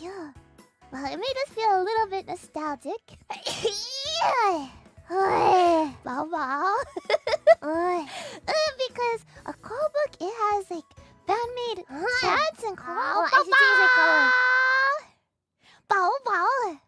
Yeah. Well, it made us feel a little bit nostalgic. Wow, wow. Because a call book, it has like fan-made chants and calls. I should change my color. Bow, bow.